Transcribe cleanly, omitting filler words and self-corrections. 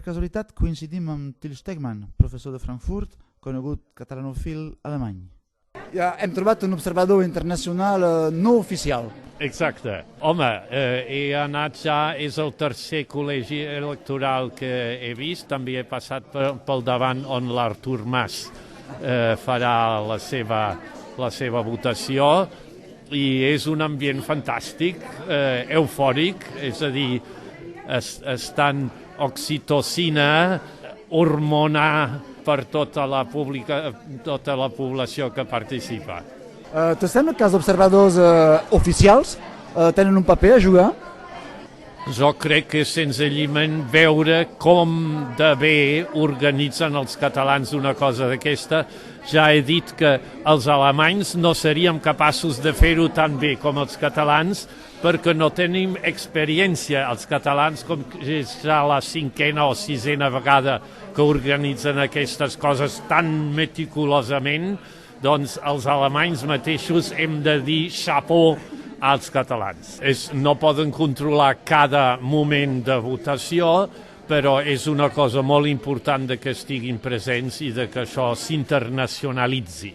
casualitat coincidim amb Till Stegmann, professor de Frankfurt, conegut catalanòfil alemany. Ja, hem trobat un observador internacional no oficial. Exacte. Home, he anat ja, és el tercer col·legi electoral que he vist, també he passat pel davant on l'Artur Mas farà la seva votació, i és un ambient fantàstic, eufòric, és a dir, estan oxitocina, hormonar per tota la població que participa. Te sembla que els observadors oficials tenen un paper a jugar? Jo crec que és senzillament veure com de bé organitzen els catalans una cosa d'aquesta. Ja he dit que els alemanys no seríem capaços de fer-ho tan bé com els catalans, perquè no tenim experiència els catalans, com és ja la 5a o 6a vegada que organitzen aquestes coses tan meticulosament. Doncs els alemanys mateixos hem de dir chapeau als catalans. No poden controlar cada moment de votació, però és una cosa molt important que estiguin presents i que això s'internacionalitzi.